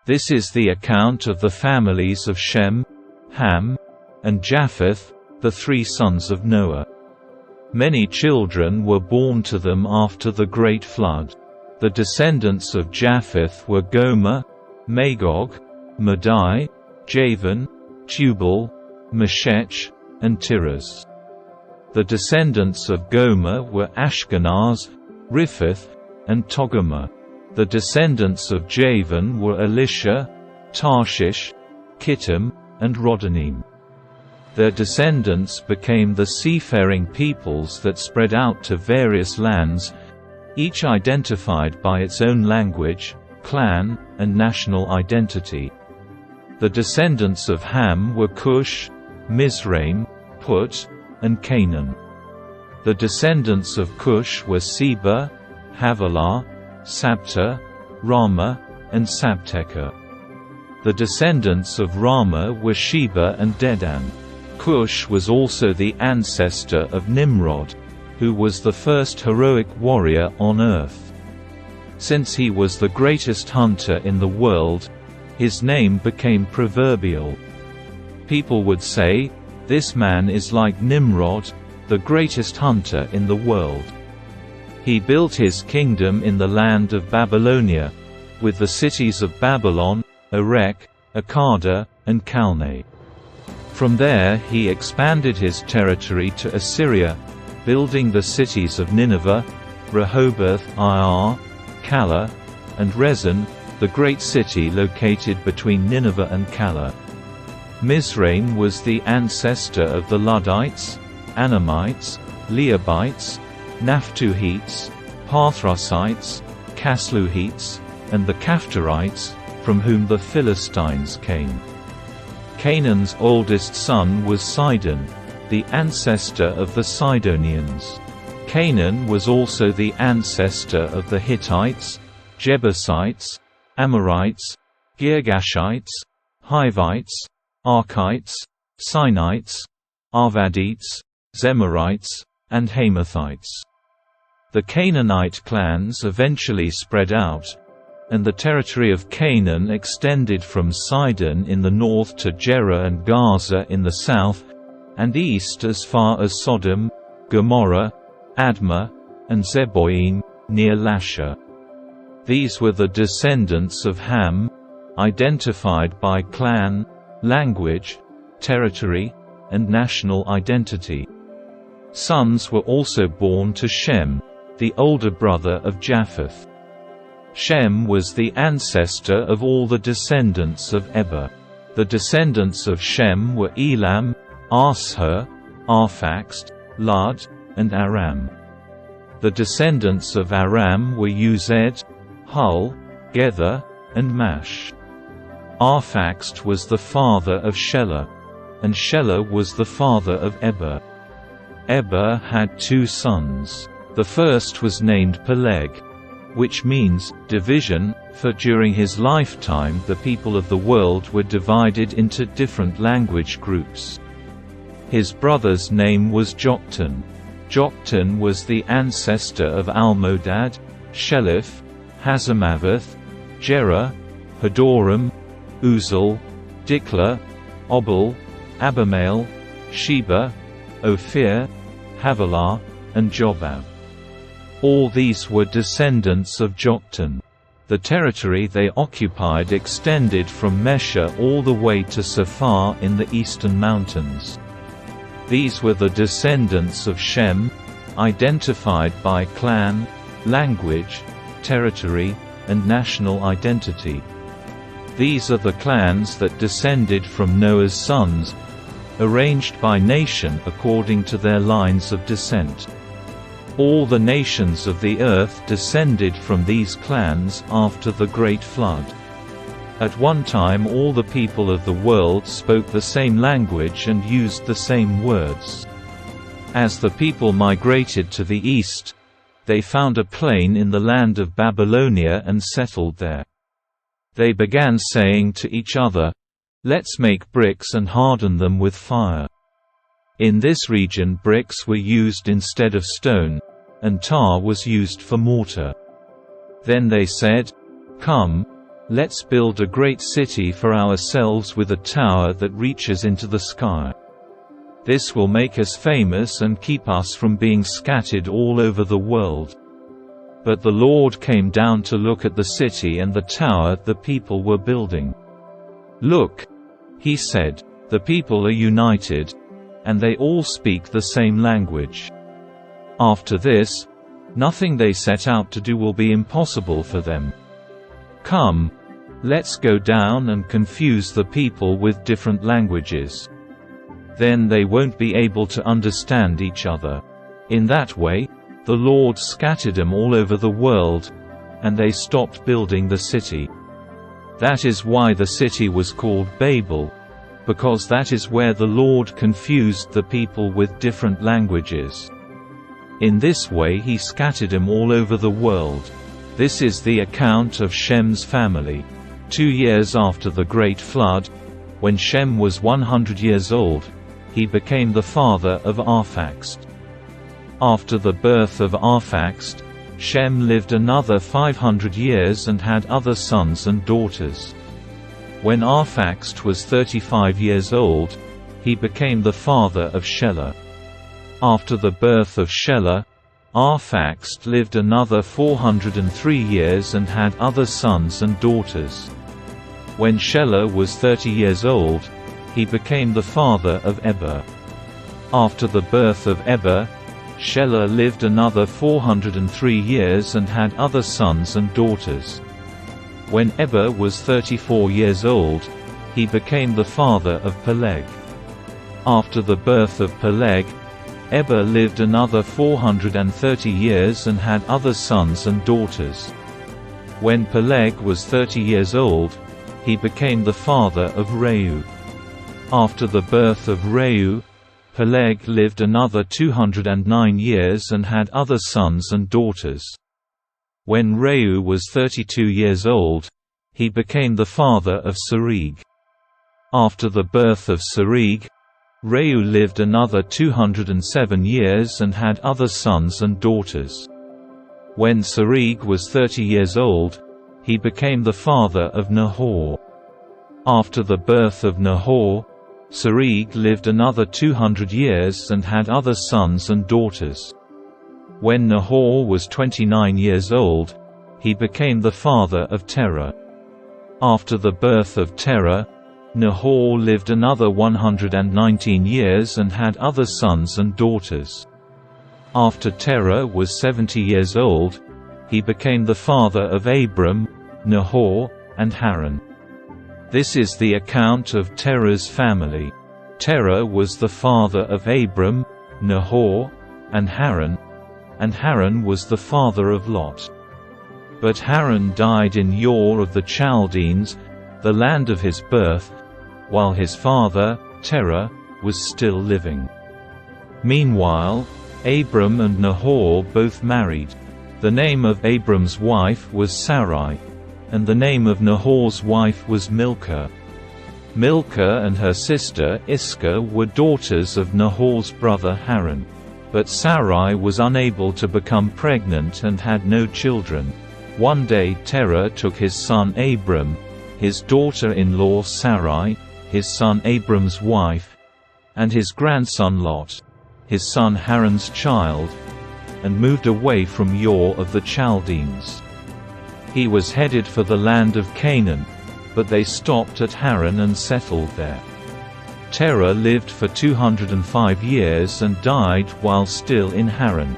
This is the account of the families of Shem, Ham, and Japheth, the 3 sons of Noah. Many children were born to them after the great flood. The descendants of Japheth were Gomer, Magog, Madai, Javan, Tubal, Meshech, and Tiras. The descendants of Gomer were Ashkenaz, Riphath, and Togarmah. The descendants of Javan were Elisha, Tarshish, Kittim, and Rodanim. Their descendants became the seafaring peoples that spread out to various lands, each identified by its own language, clan, and national identity. The descendants of Ham were Cush, Mizraim, Put, and Canaan. The descendants of Cush were Seba, Havilah, Sabta, Rama, and Sabteca. The descendants of Rama were Sheba and Dedan. Cush was also the ancestor of Nimrod, who was the first heroic warrior on earth. Since he was the greatest hunter in the world, his name became proverbial. People would say, "This man is like Nimrod, the greatest hunter in the world." He built his kingdom in the land of Babylonia, with the cities of Babylon, Erech, Akkad, and Calneh. From there he expanded his territory to Assyria, building the cities of Nineveh, Rehoboth-ir, Calah, and Rezin, the great city located between Nineveh and Calah. Mizraim was the ancestor of the Luddites, Anamites, Leabites, Naphtuhites, Pathrusites, Casluhites, and the Caphtorites, from whom the Philistines came. Canaan's oldest son was Sidon, the ancestor of the Sidonians. Canaan was also the ancestor of the Hittites, Jebusites, Amorites, Girgashites, Hivites, Archites, Sinites, Arvadites, Zemarites, and Hamathites. The Canaanite clans eventually spread out, and the territory of Canaan extended from Sidon in the north to Jerah and Gaza in the south, and east as far as Sodom, Gomorrah, Admah, and Zeboim, near Lasha. These were the descendants of Ham, identified by clan, language, territory, and national identity. Sons were also born to Shem, the older brother of Japheth. Shem was the ancestor of all the descendants of Eber. The descendants of Shem were Elam, Ashur, Arphaxad, Lud, and Aram. The descendants of Aram were Uzed, Hul, Gether, and Mash. Arphaxad was the father of Shelah, and Shelah was the father of Eber. Eber had 2 sons. The first was named Peleg, which means division, for during his lifetime the people of the world were divided into different language groups. His brother's name was Joktan. Joktan was the ancestor of Almodad, Shelif, Hazarmaveth, Jerah, Hadoram, Uzal, Dikla, Obal, Abimael, Sheba, Ophir, Havilah, and Jobab. All these were descendants of Joktan. The territory they occupied extended from Mesha all the way to Saphar in the eastern mountains. These were the descendants of Shem, identified by clan, language, territory, and national identity. These are the clans that descended from Noah's sons, arranged by nation according to their lines of descent. All the nations of the earth descended from these clans after the Great Flood. At one time all the people of the world spoke the same language and used the same words. As the people migrated to the east, they found a plain in the land of Babylonia and settled there. They began saying to each other, "Let's make bricks and harden them with fire." In this region bricks were used instead of stone, and tar was used for mortar. Then they said, "Come, Let's build a great city for ourselves with a tower that reaches into the sky. This will make us famous and keep us from being scattered all over the world." But the Lord came down to look at the city and the tower the people were building. "Look," he said, "the people are united, and they all speak the same language. After this, nothing they set out to do will be impossible for them. Come, let's go down and confuse the people with different languages. Then they won't be able to understand each other." In that way, the Lord scattered them all over the world, and they stopped building the city. That is why the city was called Babel, because that is where the Lord confused the people with different languages. In this way he scattered them all over the world. This is the account of Shem's family. 2 years after the great flood, when Shem was 100 years old, he became the father of Arphaxad. After the birth of Arphaxad, Shem lived another 500 years and had other sons and daughters. When Arphaxad was 35 years old, he became the father of Shelah. After the birth of Shelah, Arphaxad lived another 403 years and had other sons and daughters. When Shelah was 30 years old, he became the father of Eber. After the birth of Eber, Shelah lived another 403 years and had other sons and daughters. When Eber was 34 years old, he became the father of Peleg. After the birth of Peleg, Eber lived another 430 years and had other sons and daughters. When Peleg was 30 years old, he became the father of Reu. After the birth of Reu, Peleg lived another 209 years and had other sons and daughters. When Reu was 32 years old, he became the father of Serug. After the birth of Serug, Reu lived another 207 years and had other sons and daughters. When Serug was 30 years old, he became the father of Nahor. After the birth of Nahor, Serug lived another 200 years and had other sons and daughters. When Nahor was 29 years old, he became the father of Terah. After the birth of Terah, Nahor lived another 119 years and had other sons and daughters. After Terah was 70 years old, he became the father of Abram, Nahor, and Haran. This is the account of Terah's family. Terah was the father of Abram, Nahor, and Haran was the father of Lot. But Haran died in Ur of the Chaldeans, the land of his birth, while his father, Terah, was still living. Meanwhile, Abram and Nahor both married. The name of Abram's wife was Sarai, and the name of Nahor's wife was Milcah. Milcah and her sister Iscah were daughters of Nahor's brother Haran. But Sarai was unable to become pregnant and had no children. One day Terah took his son Abram, his daughter-in-law Sarai, his son Abram's wife, and his grandson Lot, his son Haran's child, and moved away from Ur of the Chaldeans. He was headed for the land of Canaan, but they stopped at Haran and settled there. Terah lived for 205 years and died while still in Haran.